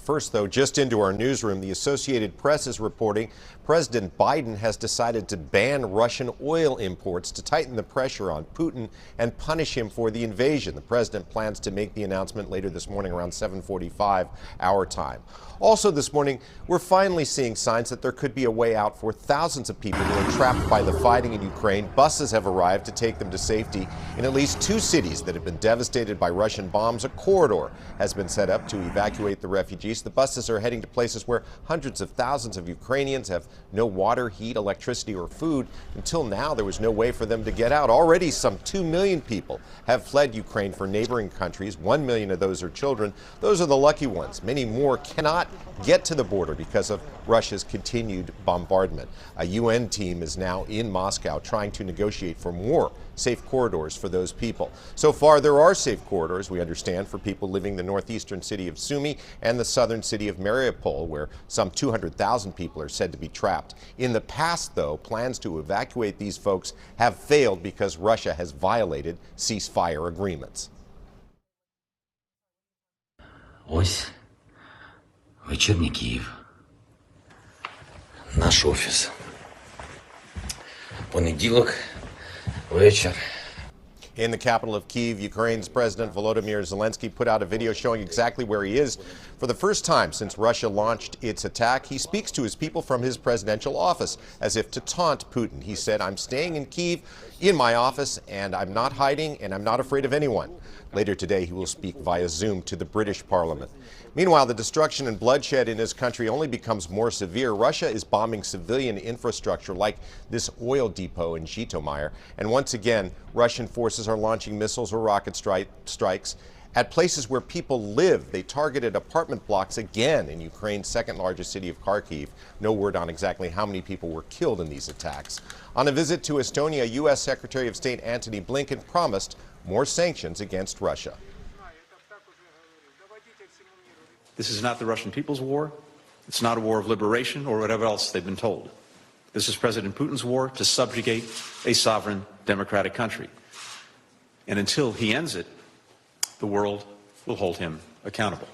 First, though, just into our newsroom, the Associated Press is reporting President Biden has decided to ban Russian oil imports to tighten the pressure on Putin and punish him for the invasion. The president plans to make the announcement later this morning around 7:45 our time. Also this morning, we're finally seeing signs that there could be a way out for thousands of people who are trapped by the fighting in Ukraine. Buses have arrived to take them to safety in at least two cities that have been devastated by Russian bombs. A corridor has been set up to evacuate the refugees. The buses are heading to places where hundreds of thousands of Ukrainians have no water, heat, electricity, or food. Until now, there was no way for them to get out. Already, some 2 million people have fled Ukraine for neighboring countries. 1 million of those are children. Those are the lucky ones. Many more cannot get to the border because of Russia's continued bombardment. A UN team is now in Moscow trying to negotiate for more safe corridors for those people. So far, there are safe corridors, we understand, for people living in the northeastern city of Sumy and the southern city of Mariupol, where some 200,000 people are said to be trapped. In the past, though, plans to evacuate these folks have failed because Russia has violated ceasefire agreements. Ось вечірній Київ. Наш офіс. Понеділок, вечір. In the capital of Kyiv, Ukraine's President Volodymyr Zelensky put out a video showing exactly where he is. For the first time since Russia launched its attack, he speaks to his people from his presidential office as if to taunt Putin. He said, "I'm staying in Kyiv in my office, and I'm not hiding, and I'm not afraid of anyone." Later today, he will speak via Zoom to the British Parliament. Meanwhile, the destruction and bloodshed in his country only becomes more severe. Russia is bombing civilian infrastructure like this oil depot in Zhytomyr. And once again, Russian forces are launching missiles or rocket strikes at places where people live. They targeted apartment blocks again in Ukraine's second largest city of Kharkiv. No word on exactly how many people were killed in these attacks. On a visit to Estonia, U.S. Secretary of State Antony Blinken promised more sanctions against Russia. This is not the Russian people's war. It's not a war of liberation or whatever else they've been told. This is President Putin's war to subjugate a sovereign democratic country. And until he ends it, the world will hold him accountable.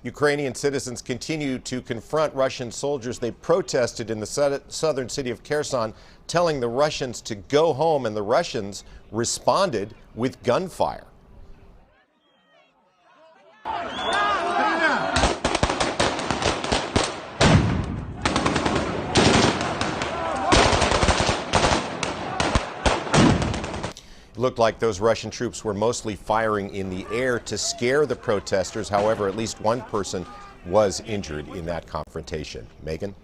Ukrainian citizens continue to confront Russian soldiers. They protested in the southern city of Kherson, telling the Russians to go home, and the Russians responded with gunfire. It looked like those Russian troops were mostly firing in the air to scare the protesters. However, at least one person was injured in that confrontation. Megan?